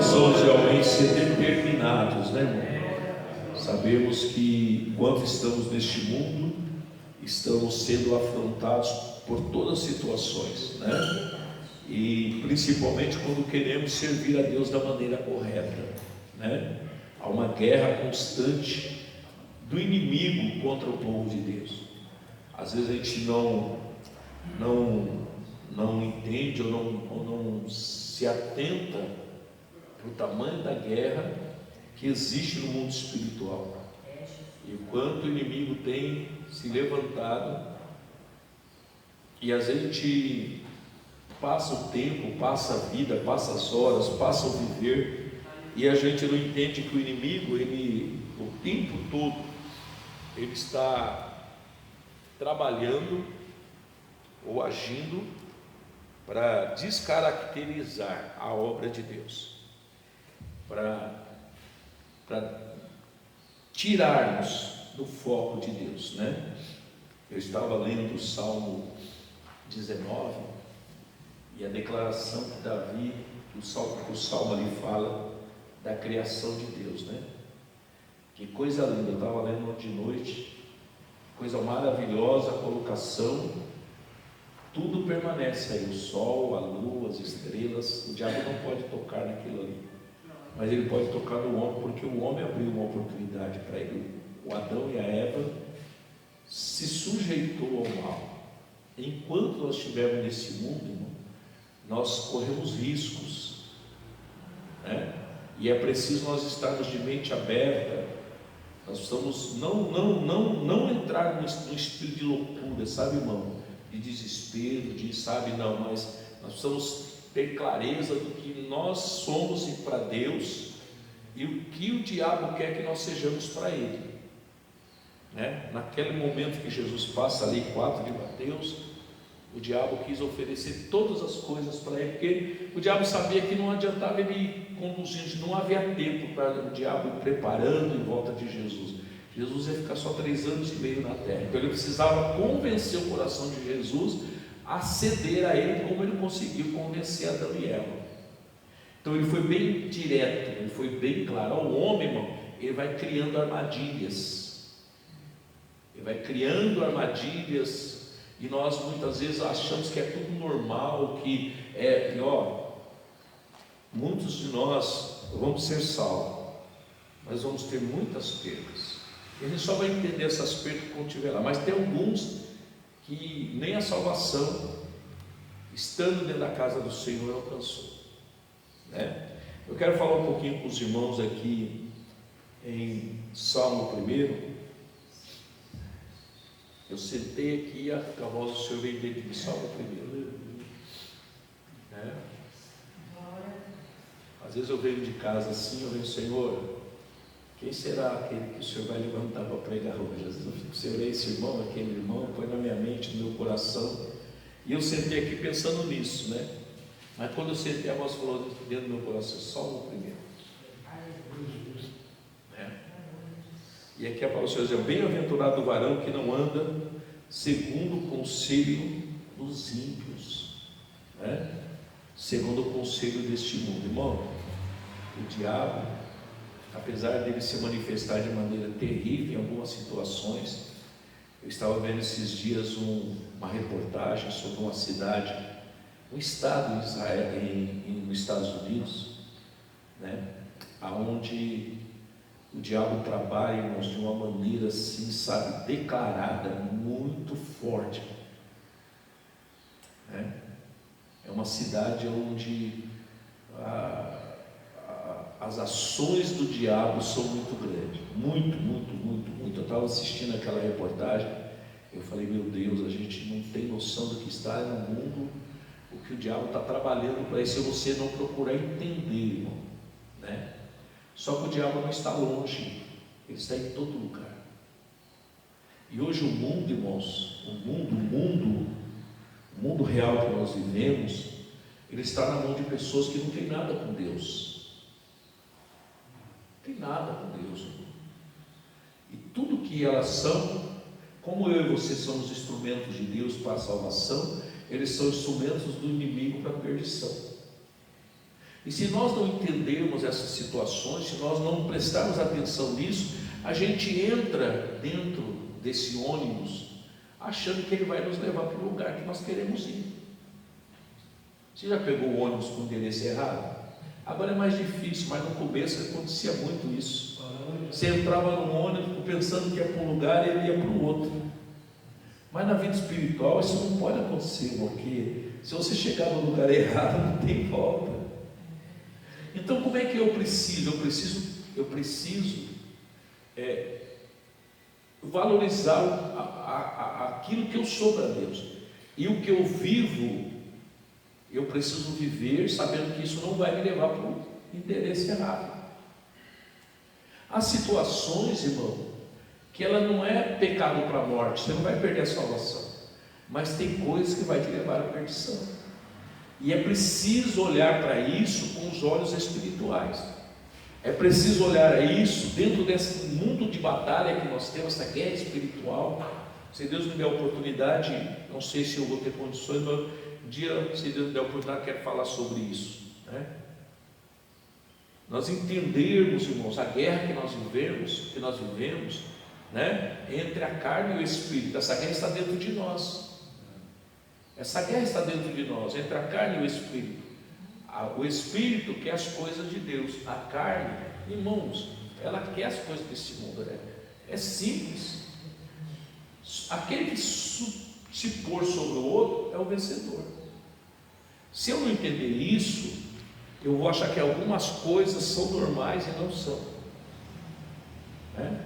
precisamos realmente ser determinados, né, irmão? Sabemos que enquanto estamos neste mundo, estamos sendo afrontados por todas as situações, né? E principalmente quando queremos servir a Deus da maneira correta, né? Há uma guerra constante do inimigo contra o povo de Deus. Às vezes a gente não entende ou não se atenta para o tamanho da guerra que existe no mundo espiritual, e o quanto o inimigo tem se levantado. E às vezes a gente passa o tempo, passa a vida, passa as horas, passa o viver, e a gente não entende que o inimigo, ele o tempo todo, ele está trabalhando ou agindo para descaracterizar a obra de Deus, para tirarmos do foco de Deus, né? Eu estava lendo o Salmo 19, e a declaração que Davi, o Salmo ali fala da criação de Deus, né? Que coisa linda, eu estava lendo ontem de noite, coisa maravilhosa a colocação, tudo permanece aí, o sol, a lua, as estrelas. O diabo não pode tocar naquilo ali, mas ele pode tocar no homem, porque o homem abriu uma oportunidade para ele. O Adão e a Eva se sujeitou ao mal. Enquanto nós estivermos nesse mundo, irmão, nós corremos riscos, né? E é preciso nós estarmos de mente aberta. Nós precisamos não entrar no espírito de loucura, sabe, irmão? De desespero, mas nós precisamos ter clareza do que nós somos para Deus e o que o diabo quer que nós sejamos para Ele, né? Naquele momento que Jesus passa ali 4 de Mateus, o diabo quis oferecer todas as coisas para ele, porque o diabo sabia que não adiantava ele conduzir, não havia tempo para o diabo ir preparando em volta de Jesus. Jesus ia ficar só 3 anos e meio na terra, então ele precisava convencer o coração de Jesus a ceder a ele, como ele conseguiu convencer Adão e Eva. Então ele foi bem direto, ele foi bem claro. O homem, irmão, ele vai criando armadilhas, e nós muitas vezes achamos que é tudo normal, que muitos de nós vamos ser salvos, mas vamos ter muitas perdas, e a gente só vai entender essas perdas quando estiver lá. Mas tem alguns que nem a salvação, estando dentro da casa do Senhor, alcançou, né? Eu quero falar um pouquinho com os irmãos aqui em Salmo 1. Eu sentei aqui, a voz do Senhor veio dentro de Salmo 1, né? Às vezes eu venho de casa assim, eu venho: Senhor, quem será aquele que o Senhor vai levantar para pregar hoje? Às vezes eu fico: Senhor, é esse irmão, aquele irmão, põe na minha mente, no meu coração. E eu sentei aqui pensando nisso, né? Mas quando eu sentei, a voz falou dentro do meu coração: Salmo 1. E aqui a palavra do Senhor diz: bem-aventurado o varão que não anda segundo o conselho dos ímpios, né? Segundo o conselho deste mundo. Irmão, o diabo, apesar dele se manifestar de maneira terrível em algumas situações, eu estava vendo esses dias uma reportagem sobre uma cidade, um estado em Israel, nos Estados Unidos, né? Aonde o diabo trabalha, irmãos, de uma maneira assim, sabe, declarada, muito forte, né? É uma cidade onde as ações do diabo são muito grandes, muito. Eu estava assistindo aquela reportagem, eu falei: meu Deus, a gente não tem noção do que está no mundo, o que o diabo está trabalhando para isso, se você não procurar entender, irmão, né? Só que o diabo não está longe, ele está em todo lugar. E hoje o mundo, irmãos, o mundo real que nós vivemos, ele está na mão de pessoas que não têm nada com Deus. Não tem nada com Deus, irmão. E tudo que elas são, como eu e você somos instrumentos de Deus para a salvação, eles são instrumentos do inimigo para a perdição. E se nós não entendermos situações, se nós não prestarmos atenção nisso, a gente entra dentro desse ônibus achando que ele vai nos levar para o lugar que nós queremos ir. Você já pegou o ônibus com o endereço errado? Agora é mais difícil, mas no começo acontecia muito isso. Você entrava no ônibus pensando que ia para um lugar e ele ia para o outro. Mas na vida espiritual isso não pode acontecer, porque se você chegar no lugar errado, não tem volta. Então como é que eu preciso? Eu preciso valorizar aquilo que eu sou para Deus. E o que eu vivo, eu preciso viver sabendo que isso não vai me levar para o interesse errado. Há situações, irmão, que ela não é pecado para a morte, você não vai perder a salvação, mas tem coisas que vai te levar à perdição, e é preciso olhar para isso com os olhos espirituais, é preciso olhar a isso dentro desse mundo de batalha que nós temos, essa guerra espiritual. Se Deus me der a oportunidade, não sei se eu vou ter condições, mas um dia, se Deus me der a oportunidade, eu quero falar sobre isso, né? Nós entendermos, irmãos, a guerra que nós vivemos, né, entre a carne e o espírito. Essa guerra está dentro de nós. Essa guerra está dentro de nós, entre a carne e o espírito. O espírito quer as coisas de Deus. A carne, irmãos, ela quer as coisas desse mundo. É simples. Aquele que se pôr sobre o outro é o vencedor. Se eu não entender isso, eu vou achar que algumas coisas são normais e não são, né?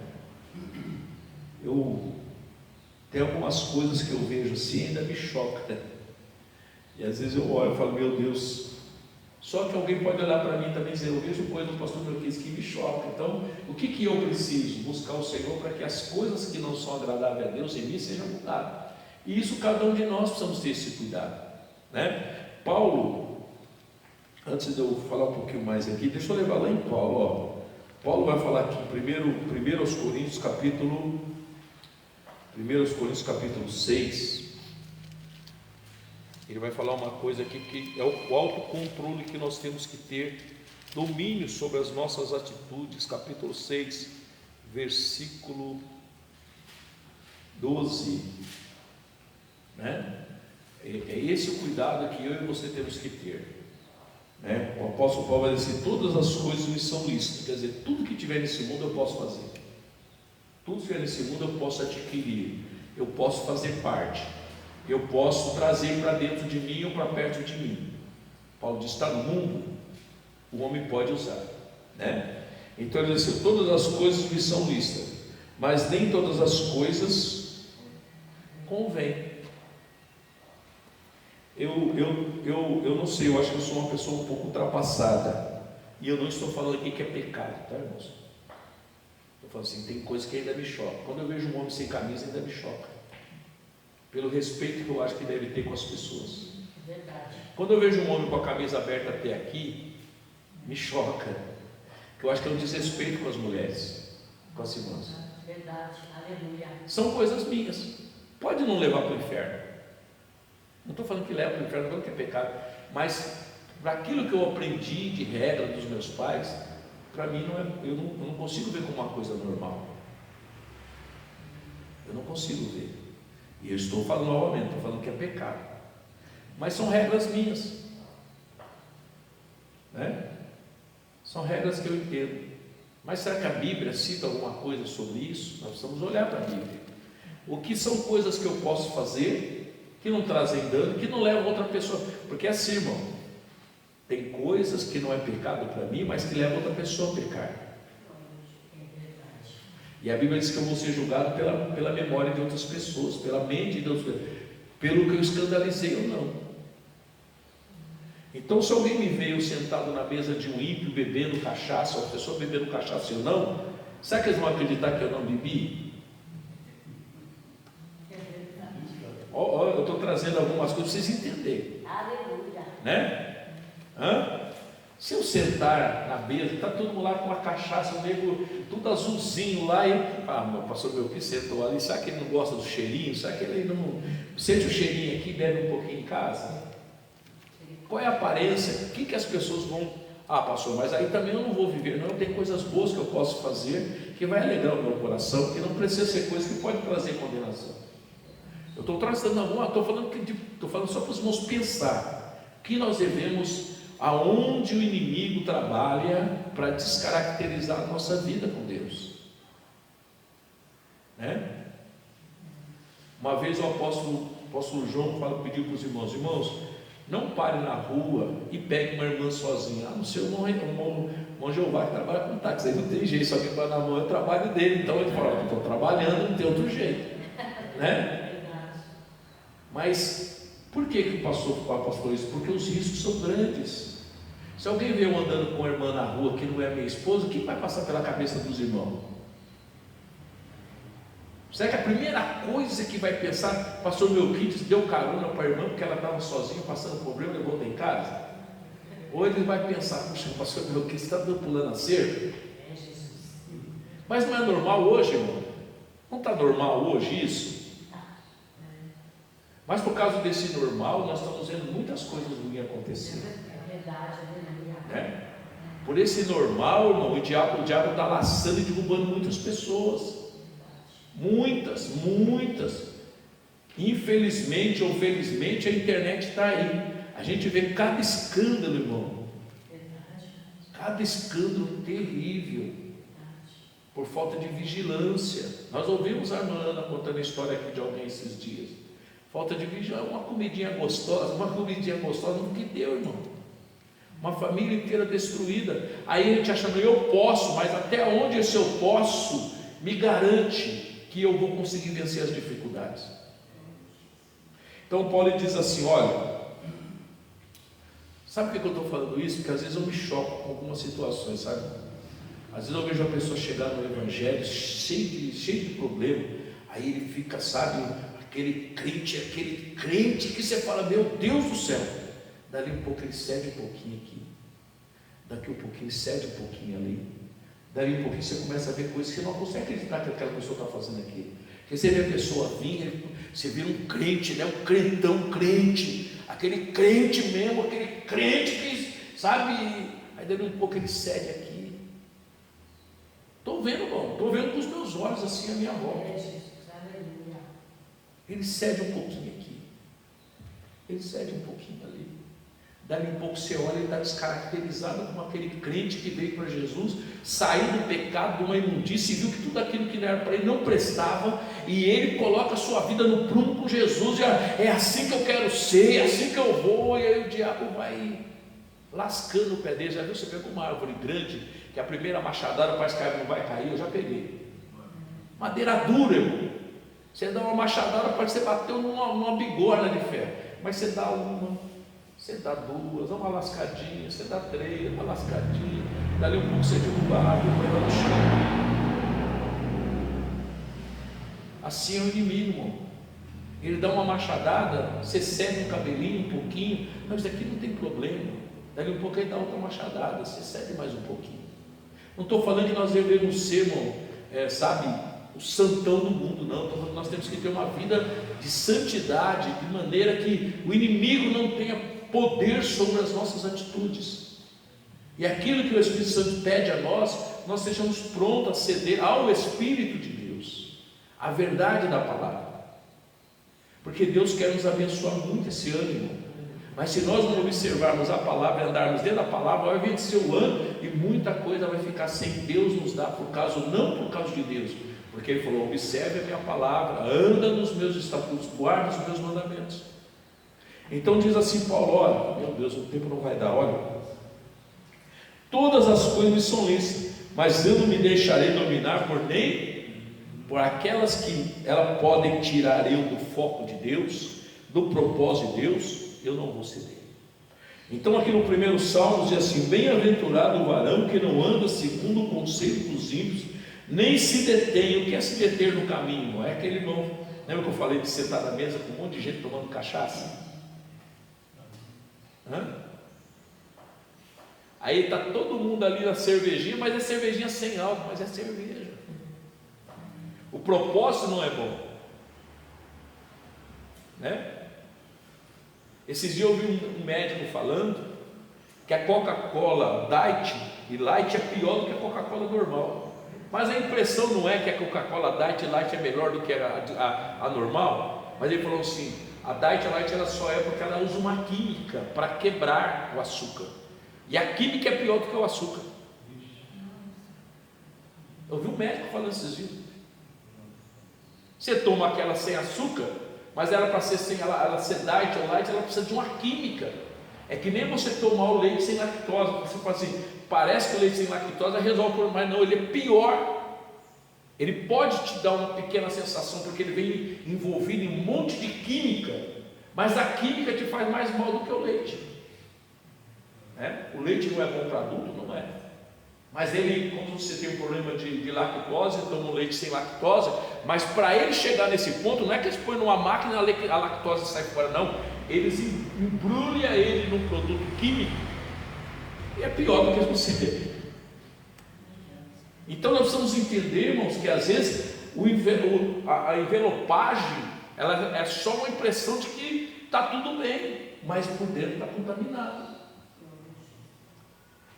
Tem algumas coisas que eu vejo assim, ainda me choca, né? E às vezes eu olho e falo, meu Deus. Só que alguém pode olhar para mim também e dizer, eu vejo coisas do pastor Melquias que me chocam. Então, o que eu preciso? Buscar o Senhor para que as coisas que não são agradáveis a Deus em mim sejam mudadas. E isso cada um de nós precisamos ter esse cuidado, né? Paulo, antes de eu falar um pouquinho mais aqui, deixa eu levar lá em Paulo. Paulo vai falar aqui, 1 Coríntios capítulo 6. Ele vai falar uma coisa aqui, que é o autocontrole que nós temos que ter, domínio sobre as nossas atitudes. Capítulo 6, versículo 12, né? É esse o cuidado que eu e você temos que ter, né? O apóstolo Paulo vai dizer, todas as coisas me são lícitas, quer dizer, tudo que tiver nesse mundo eu posso fazer, tudo que tiver nesse mundo eu posso adquirir, eu posso fazer parte, eu posso trazer para dentro de mim ou para perto de mim. Paulo diz, está no mundo, o homem pode usar, né? Então ele diz assim, todas as coisas me são lícitas, mas nem todas as coisas convêm. Eu não sei, eu acho que eu sou uma pessoa um pouco ultrapassada, e eu não estou falando aqui que é pecado, tá, irmãos? Eu falo assim, tem coisa que ainda me choca. Quando eu vejo um homem sem camisa, ainda me choca, pelo respeito que eu acho que deve ter com as pessoas. Verdade. Quando eu vejo um homem com a camisa aberta até aqui, me choca, que eu acho que é um desrespeito com as mulheres, com as irmãs. Verdade, aleluia. São coisas minhas, pode não levar para o inferno. Não estou falando que leva para o inferno, não estou falando que é pecado, mas para aquilo que eu aprendi de regra dos meus pais, para mim eu não consigo ver como uma coisa normal. Eu não consigo ver. E eu estou falando novamente, estou falando que é pecado, mas são regras minhas, né? São regras que eu entendo. Mas será que a Bíblia cita alguma coisa sobre isso? Nós precisamos olhar para a Bíblia. O que são coisas que eu posso fazer que não trazem dano, que não levam outra pessoa, porque é assim, irmão, tem coisas que não é pecado para mim, mas que levam outra pessoa a pecar. E a Bíblia diz que eu vou ser julgado pela memória de outras pessoas, pela mente de outras pessoas, pelo que eu escandalizei ou não. Então, se alguém me veio sentado na mesa de um ímpio bebendo cachaça, ou a pessoa bebendo cachaça ou não, será que eles vão acreditar que eu não bebi? Eu estou trazendo algumas coisas para vocês entenderem. Aleluia. Né? Se eu sentar na mesa, está todo mundo lá com uma cachaça, o nego tudo azulzinho lá, e meu pastor Melquias sentou ali, será que ele não gosta do cheirinho? Será que ele não sente o cheirinho aqui e bebe um pouquinho em casa? Qual é a aparência? O que as pessoas vão Ah, pastor, mas aí também eu não vou viver. Não, tem coisas boas que eu posso fazer que vai alegrar o meu coração, que não precisa ser coisa que pode trazer condenação. Eu estou trazendo alguma, estou falando só para os irmãos pensar que nós devemos, aonde o inimigo trabalha para descaracterizar a nossa vida com Deus, né? Uma vez o apóstolo João pediu para os irmãos, não pare na rua e pegue uma irmã sozinha. Ah, não sei, o irmão Jeová que trabalha com táxi, aí não tem jeito, só que para na mão é o trabalho dele. Então ele fala, estou trabalhando, não tem outro jeito, né? Mas por que o pastor falou isso? Porque os riscos são grandes. Se alguém vê eu andando com uma irmã na rua que não é minha esposa, o que vai passar pela cabeça dos irmãos? Será que a primeira coisa que vai pensar, pastor Melquides deu carona para a irmã porque ela estava sozinha, passando problema, levou ela em casa? Ou ele vai pensar, puxa, pastor Melquides está pulando a cerca? Mas não é normal hoje, irmão? Não está normal hoje isso? Mas por causa desse normal, nós estamos vendo muitas coisas ruins acontecendo. É verdade, Né? Por esse normal, irmão, o diabo está laçando e derrubando muitas pessoas. Muitas. Infelizmente ou felizmente a internet está aí. A gente vê cada escândalo, irmão. Cada escândalo terrível. Por falta de vigilância. Nós ouvimos a irmã Ana contando a história aqui de alguém esses dias. Falta de vigilância, uma comidinha gostosa no que deu, irmão. Uma família inteira destruída. Aí a gente achando, eu posso, mas até onde esse eu posso me garante que eu vou conseguir vencer as dificuldades? Então Paulo diz assim, olha, sabe por que eu estou falando isso? Porque às vezes eu me choco com algumas situações, sabe? Às vezes eu vejo a pessoa chegar no evangelho cheio de problema, aí ele fica, sabe, aquele crente que você fala, meu Deus do céu, dali um pouco ele cede um pouquinho aqui, daqui um pouquinho ele cede um pouquinho ali, dali um pouquinho você começa a ver coisas que você não consegue acreditar que aquela pessoa está fazendo aquilo. Porque você vê a pessoa vir, você vira um crente, né? Um crentão crente, aquele crente mesmo, aquele crente que, sabe, aí dali um pouco ele cede aqui. Estou vendo, irmão, estou vendo com os meus olhos assim a minha volta. Ele cede um pouquinho aqui, ele cede um pouquinho ali, dali um pouco você olha, ele está descaracterizado como aquele crente que veio para Jesus, saiu do pecado, de uma imundície, e viu que tudo aquilo que não era para ele não prestava, e ele coloca a sua vida no prumo com Jesus, e é assim que eu quero ser, é assim que eu vou, e aí o diabo vai lascando o pé dele. Já viu, você pegou uma árvore grande, que a primeira machadada parece que a árvore não vai cair, eu já peguei, madeira dura, irmão. Você dá uma machadada, pode ser bateu numa bigorna de ferro, mas você dá uma, você dá duas, uma lascadinha, você dá três, uma lascadinha, dali um pouco você derruba a árvore, põe lá no chão. Assim é o inimigo, irmão. Ele dá uma machadada, você cede um cabelinho, um pouquinho, mas daqui não tem problema. Dali um pouco ele dá outra machadada, você cede mais um pouquinho. Não estou falando que nós devemos ser, irmão, sabe, o santão do mundo, não. Nós temos que ter uma vida de santidade, de maneira que o inimigo não tenha poder sobre as nossas atitudes, e aquilo que o Espírito Santo pede a nós sejamos prontos a ceder ao Espírito de Deus, a verdade da palavra, porque Deus quer nos abençoar muito esse ano, irmão. Mas se nós não observarmos a palavra e andarmos dentro da palavra, vai vencer o ano e muita coisa vai ficar sem Deus nos dar, não por causa de Deus, porque ele falou, observe a minha palavra, anda nos meus estatutos, guarda os meus mandamentos. Então diz assim Paulo, olha, meu Deus, o tempo não vai dar, olha, todas as coisas me são lícitas, mas eu não me deixarei dominar por aquelas que elas podem tirar eu do foco de Deus, do propósito de Deus, eu não vou ceder. Então aqui no primeiro salmo diz assim, bem-aventurado o varão que não anda segundo o conselho dos ímpios, nem se detém. O que é se deter no caminho? É aquele novo, lembra que eu falei de sentar na mesa com um monte de gente tomando cachaça? Aí está todo mundo ali na cervejinha, mas é cervejinha sem álcool, mas é cerveja. O propósito não é bom, né? Esses dias eu ouvi um médico falando que a Coca-Cola Diet e Light é pior do que a Coca-Cola normal. Mas a impressão não é que a Coca-Cola Diet e Light é melhor do que a normal. Mas ele falou assim, a Diet e Light ela só é porque ela usa uma química para quebrar o açúcar. E a química é pior do que o açúcar. Eu vi um médico falando esses dias. Você toma aquela sem açúcar, mas ela para ser sem ela ser Diet ou Light, ela precisa de uma química. É que nem você tomar o leite sem lactose. Você fala assim, parece que o leite sem lactose resolve o problema, mas não, ele é pior. Ele pode te dar uma pequena sensação, porque ele vem envolvido em um monte de química, mas a química te faz mais mal do que o leite. O leite não é bom para adulto? Não é. Mas ele, quando você tem um problema de lactose, toma um leite sem lactose, mas para ele chegar nesse ponto, não é que eles põem numa máquina a lactose sai fora, não. Eles embrulham ele num produto químico, e é pior do que você. Então nós precisamos entender, irmãos, que às vezes a envelopagem ela é só uma impressão de que está tudo bem, mas por dentro está contaminado.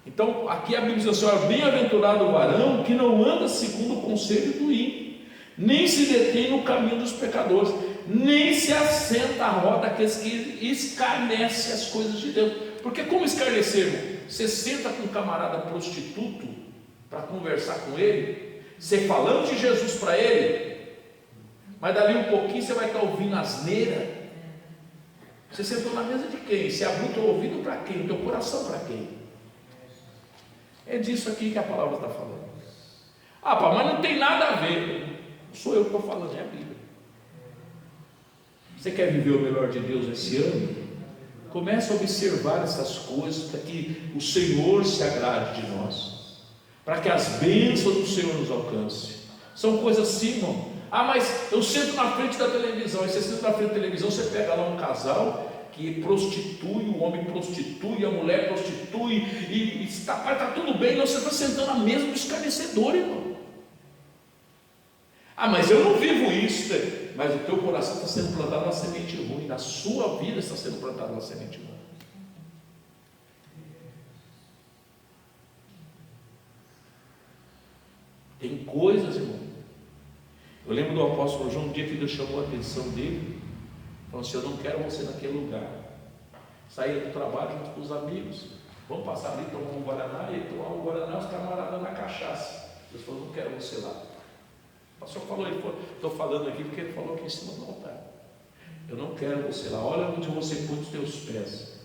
Então aqui a Bíblia diz assim: bem-aventurado o varão que não anda segundo o conselho do ímpio, nem se detém no caminho dos pecadores, nem se assenta à roda daqueles que escarnecem as coisas de Deus. Porque como escarnecer, irmão? Você senta com um camarada prostituto para conversar com ele, você falando de Jesus para ele, mas dali um pouquinho você vai estar ouvindo asneira. Você sentou na mesa de quem? Você abriu o teu ouvido para quem? O teu coração para quem? É disso aqui que a palavra está falando. Pá, mas não tem nada a ver. Não sou eu que estou falando, é a Bíblia. Você quer viver o melhor de Deus esse ano? Comece a observar essas coisas para que o Senhor se agrade de nós, para que as bênçãos do Senhor nos alcancem. São coisas assim, irmão. Mas eu sento na frente da televisão. E você senta na frente da televisão, você pega lá um casal que prostitui, o homem prostitui, a mulher prostitui, e está tudo bem, não, você está sentando na mesa do escarnecedor, irmão. Mas eu não vivo isso, né? Mas o teu coração está sendo plantado uma semente ruim, na sua vida está sendo plantada uma semente ruim. Tem coisas, irmão. Eu lembro do apóstolo João, um dia que Deus chamou a atenção dele, falou assim: eu não quero você naquele lugar. Saía do trabalho junto com os amigos, vamos passar ali, tomar um Guaraná, e tomar um Guaraná, os camaradas na cachaça. Deus falou: não quero você lá. O pastor falou, estou falando aqui porque ele falou aqui em cima do altar. Eu não quero você lá, olha onde você põe os teus pés.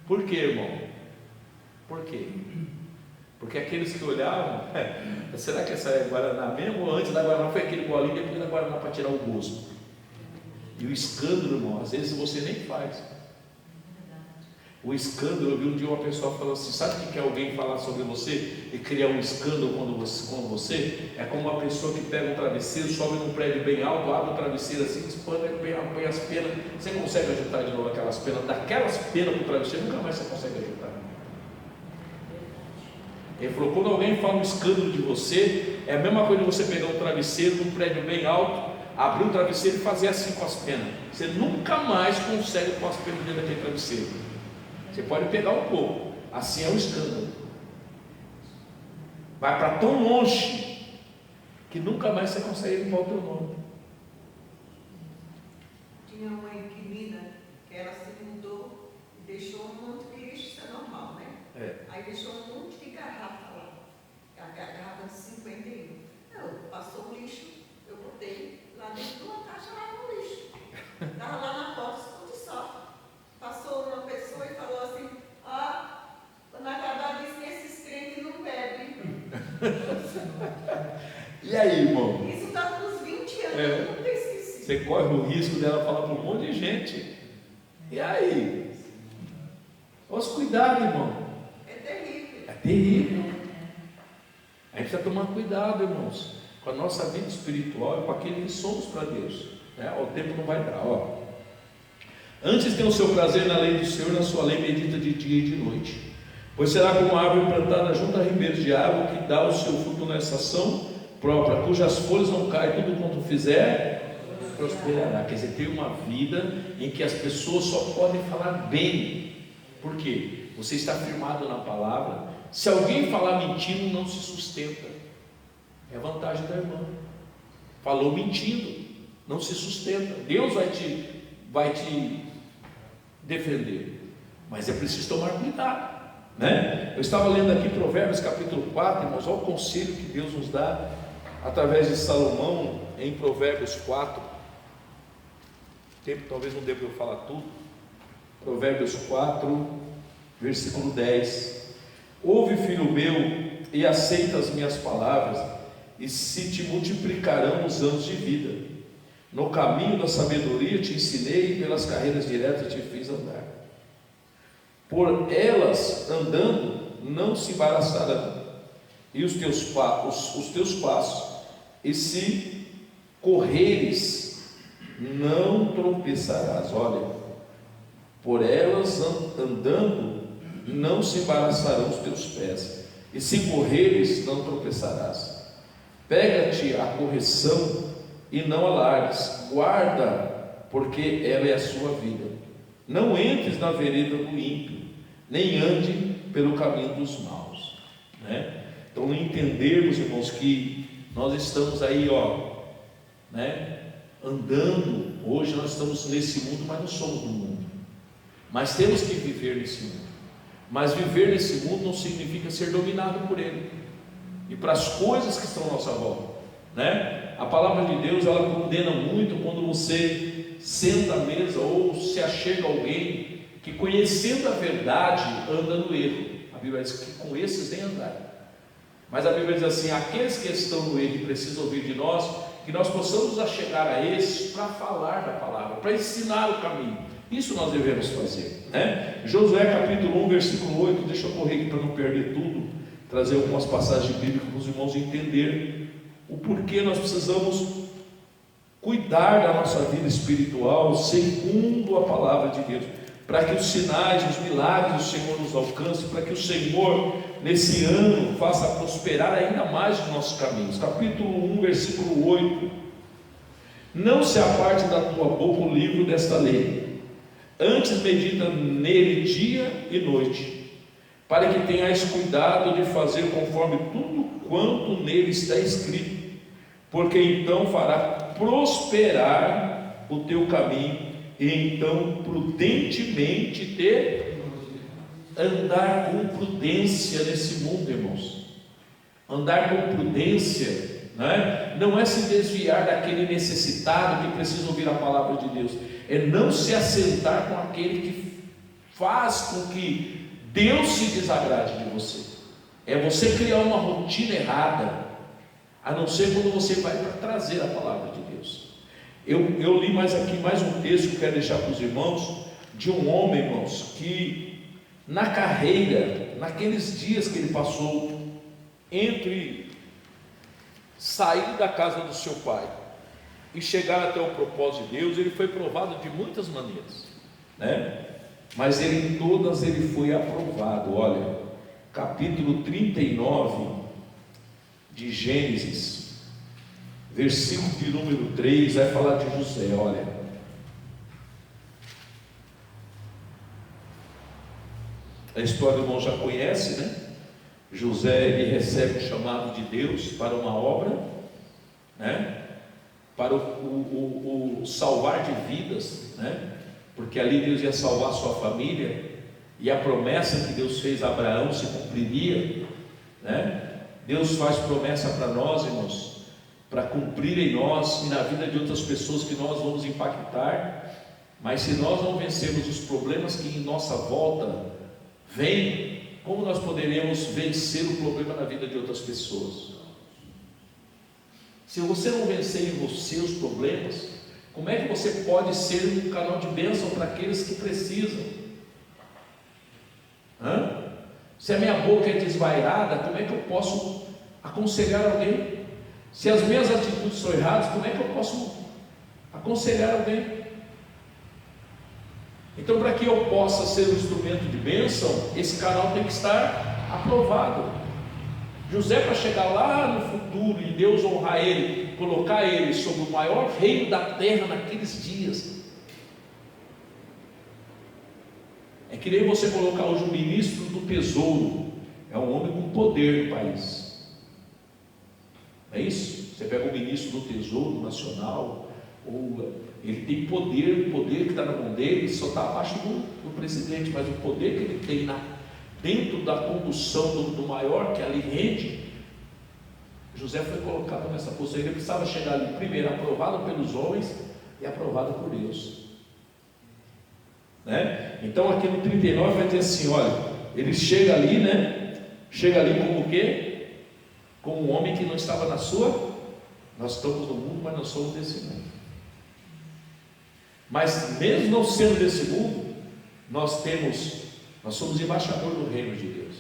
Por quê, irmão? Por quê? Porque aqueles que olhavam, será que essa é Guaraná mesmo? Ou antes da Guaraná foi aquele golinho, depois da Guaraná para tirar o gosto? E o escândalo, irmão, às vezes você nem faz. O escândalo, eu vi um dia uma pessoa falando assim: sabe o que é alguém falar sobre você e criar um escândalo com você? É como uma pessoa que pega um travesseiro, sobe num prédio bem alto, abre o travesseiro assim, expande, põe as penas. Você consegue ajuntar de novo aquelas penas? Daquelas penas para o travesseiro, nunca mais você consegue ajuntar. Ele falou: quando alguém fala um escândalo de você, é a mesma coisa de você pegar um travesseiro num prédio bem alto, abrir o travesseiro e fazer assim com as penas. Você nunca mais consegue pôr as penas dentro daquele travesseiro. Você pode pegar um pouco, assim é o escândalo. Vai para tão longe que nunca mais você consegue limpar o teu nome. Tinha uma inquilina que ela se mudou e deixou um monte de lixo, isso é normal, né? Aí deixou um monte de garrafa lá, a garrafa de 51. Passou o lixo, eu botei lá dentro de uma caixa lá no lixo. Estava lá na porta, esconde só. Passou uma pessoa e falou assim: quando acabar disso, esses crentes não bebem. E aí, irmão? Isso está nos 20 anos, eu nunca esqueci. Você corre o risco dela falar para um monte de gente. E aí? Os cuidado, irmão. É terrível. É terrível. A gente precisa tomar cuidado, irmãos, com a nossa vida espiritual e com aquele que somos para Deus. O tempo não vai dar, Antes tenha o seu prazer na lei do Senhor, na sua lei medita de dia e de noite. Pois será como uma árvore plantada junto a ribeiros de água, que dá o seu fruto na estação própria, cujas folhas não caem, tudo quanto fizer prosperará. Quer dizer, tem uma vida em que as pessoas só podem falar bem. Por quê? Você está firmado na palavra. Se alguém falar mentindo, não se sustenta. É a vantagem da irmã. Falou mentindo, não se sustenta. Deus vai te defender. Mas é preciso tomar cuidado, né? Eu estava lendo aqui Provérbios capítulo 4, irmãos. Olha o conselho que Deus nos dá através de Salomão em Provérbios 4. Tempo talvez não dê para eu falar tudo. Provérbios 4, versículo 10. Ouve, filho meu, e aceita as minhas palavras, e se te multiplicarão os anos de vida. No caminho da sabedoria te ensinei, e pelas carreiras diretas te fiz andar. Por elas andando não se embaraçarão, e os teus passos, e se correres não tropeçarás. Olha, por elas andando não se embaraçarão os teus pés, e se correres não tropeçarás. Pega-te a correção e não alardes, guarda, porque ela é a sua vida. Não entres na vereda do ímpio, nem ande pelo caminho dos maus, né? Então entendermos, irmãos, que nós estamos aí, né, andando. Hoje nós estamos nesse mundo, mas não somos do mundo, mas temos que viver nesse mundo. Mas viver nesse mundo não significa ser dominado por ele e para as coisas que estão à nossa volta, né? A palavra de Deus, ela condena muito quando você senta à mesa ou se achega a alguém que, conhecendo a verdade, anda no erro. A Bíblia diz que com esses nem andar. Mas a Bíblia diz assim: aqueles que estão no erro e precisam ouvir de nós, que nós possamos achegar a esses para falar da palavra, para ensinar o caminho. Isso nós devemos fazer, né? Josué capítulo 1, versículo 8. Deixa eu correr aqui para não perder tudo, trazer algumas passagens bíblicas para os irmãos entenderem o porquê nós precisamos cuidar da nossa vida espiritual segundo a palavra de Deus, para que os sinais, os milagres do Senhor nos alcancem, para que o Senhor nesse ano faça prosperar ainda mais os nossos caminhos. Capítulo 1, versículo 8: não se aparte da tua boca o livro desta lei, antes medita nele dia e noite, para que tenhas cuidado de fazer conforme tudo quanto nele está escrito, porque então fará prosperar o teu caminho, e então prudentemente andar com prudência nesse mundo, irmãos. Andar com prudência, né? Não é se desviar daquele necessitado que precisa ouvir a palavra de Deus, é não se assentar com aquele que faz com que Deus se desagrade de você. É você criar uma rotina errada, a não ser quando você vai para trazer a palavra de Deus. Eu li mais um texto que eu quero deixar para os irmãos, de um homem, irmãos, que na carreira, naqueles dias que ele passou entre sair da casa do seu pai e chegar até o propósito de Deus, ele foi provado de muitas maneiras, né? Mas em todas ele foi aprovado. Olha, capítulo 39 de Gênesis, versículo de número 3, vai falar de José. Olha, a história o irmão já conhece, né? José, ele recebe o chamado de Deus para uma obra, né? Para o salvar de vidas, né? Porque ali Deus ia salvar a sua família, e a promessa que Deus fez a Abraão se cumpriria, né? Deus faz promessa para nós, irmãos, para cumprir em nós e na vida de outras pessoas que nós vamos impactar. Mas se nós não vencermos os problemas que em nossa volta vêm, como nós poderemos vencer o problema na vida de outras pessoas? Se você não vencer em você os problemas, como é que você pode ser um canal de bênção para aqueles que precisam? Se a minha boca é desvairada, como é que eu posso aconselhar alguém? Se as minhas atitudes são erradas, como é que eu posso aconselhar alguém? Então, para que eu possa ser um instrumento de bênção, esse canal tem que estar aprovado. José, para chegar lá no futuro e Deus honrar ele, colocar ele sobre o maior reino da terra naqueles dias, é que que nem você colocar hoje o ministro do Tesouro, é um homem com poder no país, não é isso? Você pega o ministro do Tesouro Nacional, ele tem poder, o poder que está na mão dele só está abaixo do presidente, mas o poder que ele tem dentro da condução do maior que ali rende. José foi colocado nessa posição, ele precisava chegar ali primeiro aprovado pelos homens e aprovado por Deus, né? Então aqui no 39 vai dizer assim, olha, ele chega ali, né? Chega ali como o quê? Como um homem que não estava na sua. Nós estamos no mundo, mas não somos desse mundo. Mas mesmo não sendo desse mundo, nós somos embaixadores do reino de Deus.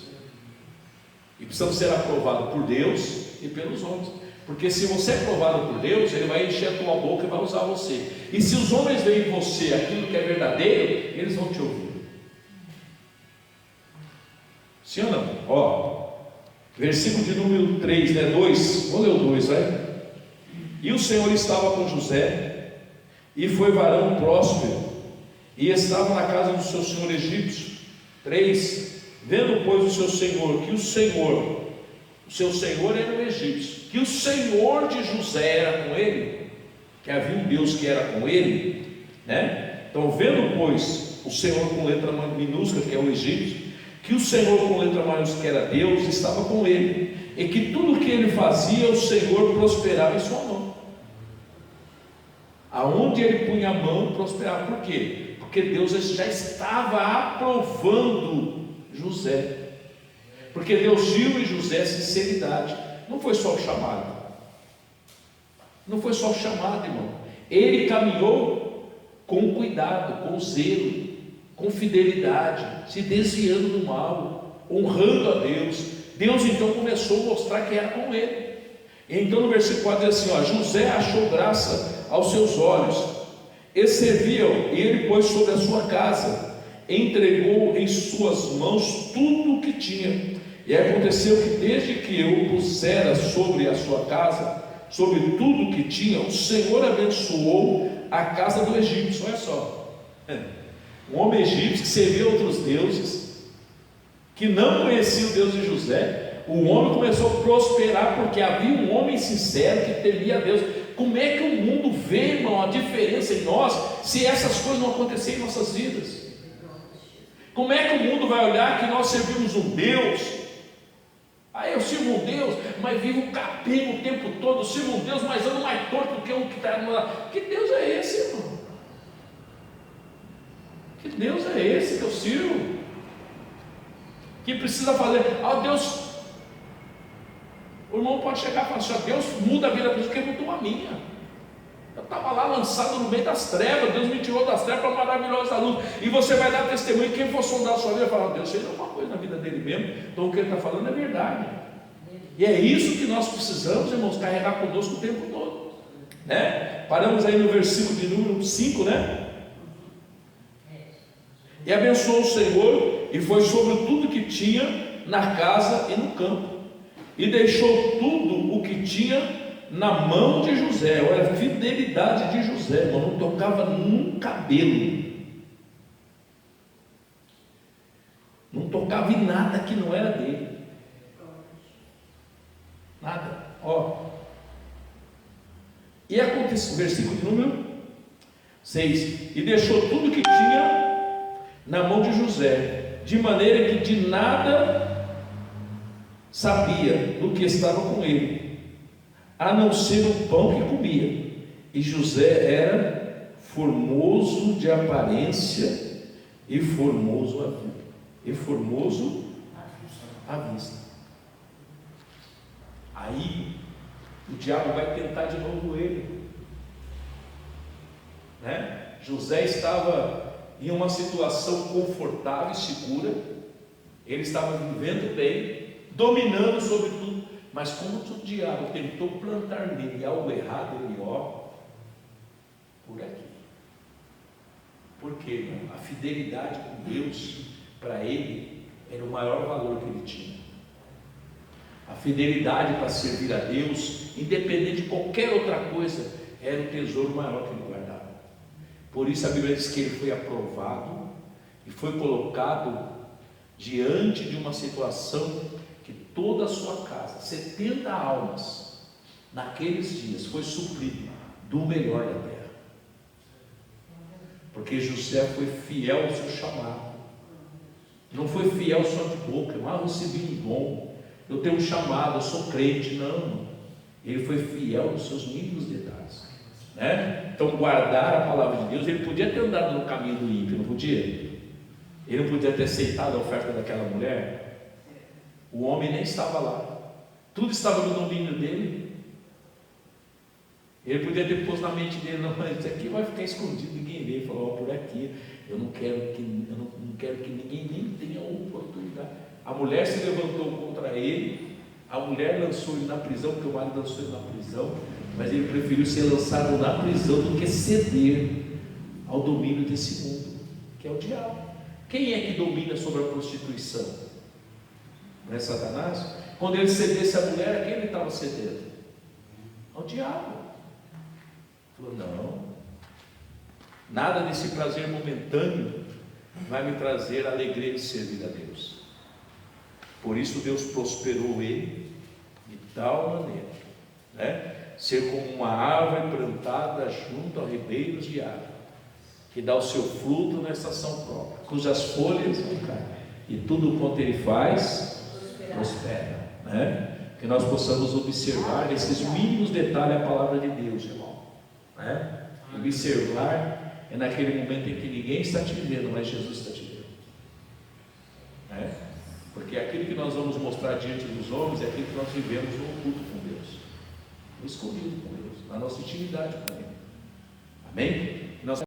E precisamos ser aprovados por Deus e pelos homens. Porque se você é aprovado por Deus, Ele vai encher a tua boca e vai usar você. E se os homens veem em você aquilo que é verdadeiro, eles vão te ouvir. Sim ou não? Ó, versículo de número 3, né? 2, vou ler o 2, vai. E o Senhor estava com José, e foi varão próspero, e estava na casa do seu senhor egípcio. 3, vendo pois o seu senhor, que o seu senhor era um egípcio, que o Senhor de José era com ele, que havia um Deus que era com ele, né? Então, vendo pois o Senhor com letra minúscula, que é o egípcio, que o Senhor com letra maiúscula, que era Deus, estava com ele, e que tudo que ele fazia, o Senhor prosperava em sua mão. Aonde ele punha a mão, prosperava. Por quê? Porque Deus já estava aprovando José. Porque Deus viu em José sinceridade. Não foi só o chamado. Não foi só o chamado, irmão. Ele caminhou com cuidado, com zelo, com fidelidade, se desviando do mal, honrando a Deus. Deus então começou a mostrar que era com ele. Então no versículo 4 diz assim, ó, José achou graça aos seus olhos, e serviam, e ele pôs sobre a sua casa, entregou em suas mãos tudo o que tinha. E aconteceu que desde que eu pusera sobre a sua casa, sobre tudo o que tinha, o Senhor abençoou a casa do egípcio. Olha só, um homem egípcio que servia outros deuses, que não conhecia o Deus de José. O homem começou a prosperar porque havia um homem sincero que temia a Deus. Como é que o mundo vê, irmão, a diferença em nós, se essas coisas não acontecerem em nossas vidas? Como é que o mundo vai olhar que nós servimos um Deus? Eu sirvo um Deus, mas vivo capenga o tempo todo. Eu sirvo um Deus, mas ando mais torto do que um que está no... Que Deus é esse, irmão? Que Deus é esse que eu sirvo? Que precisa fazer, Deus... O irmão pode chegar e falar assim, Deus muda a vida, porque mudou a minha. Eu estava lá lançado no meio das trevas, Deus me tirou das trevas para uma maravilhosa luz. E você vai dar testemunho, quem for sondar a sua vida, vai falar, Deus fez alguma coisa na vida dele mesmo. Então o que ele está falando é verdade. E é isso que nós precisamos, irmãos, carregar conosco o tempo todo, né? Paramos aí no versículo de número 5, né? E abençoou o Senhor, e foi sobre tudo que tinha na casa e no campo, e deixou tudo o que tinha na mão de José. Olha a fidelidade de José, irmão, não tocava num cabelo, não tocava em nada que não era dele, nada. E aconteceu, versículo de número 6, e deixou tudo que tinha na mão de José, de maneira que de nada sabia do que estava com ele, a não ser o pão que comia. E José era formoso de aparência e formoso à vista. Aí o diabo vai tentar de novo ele, né? José estava em uma situação confortável e segura, ele estava vivendo bem, dominando sobre tudo, mas como o diabo tentou plantar nele algo errado, ele por aqui. Por quê, irmão? A fidelidade com Deus, para ele, era o maior valor que ele tinha. A fidelidade para servir a Deus, independente de qualquer outra coisa, era o tesouro maior que ele guardava. Por isso a Bíblia diz que ele foi aprovado e foi colocado diante de uma situação que toda a sua casa, 70 almas, naqueles dias, foi suprido do melhor da terra. Porque José foi fiel ao seu chamado. Não foi fiel só de boca, eu recebi um dom, eu tenho um chamado, eu sou crente. Não, ele foi fiel nos seus mínimos detalhes, né? Então, guardar a palavra de Deus, ele podia ter andado no caminho do ímpio, não podia? Ele não podia ter aceitado a oferta daquela mulher? O homem nem estava lá, tudo estava no domínio dele. Ele podia ter posto na mente dele: não, mas isso aqui vai ficar escondido, ninguém vê. Ele falou: por aqui, eu não quero que ninguém nem tenha oportunidade. A mulher se levantou contra ele, a mulher lançou ele na prisão, porque o marido lançou ele na prisão, mas ele preferiu ser lançado na prisão do que ceder ao domínio desse mundo, que é o diabo. Quem é que domina sobre a prostituição? Não é Satanás? Quando ele cedesse a mulher, a quem ele estava cedendo? Ao diabo. Falou: não, nada desse prazer momentâneo vai me trazer a alegria de servir a Deus. Por isso Deus prosperou ele de tal maneira, né? Ser como uma árvore plantada junto a ribeiros de água, que dá o seu fruto na estação própria, cujas folhas não caem, e tudo quanto ele faz prospera, né? Que nós possamos observar esses mínimos detalhes a palavra de Deus, irmão, né? Observar é naquele momento em que ninguém está te vendo, mas Jesus está te vendo, né? Porque aquilo que nós vamos mostrar diante dos homens é aquilo que nós vivemos no oculto com Deus, no escondido com Deus, na nossa intimidade com Ele. Amém?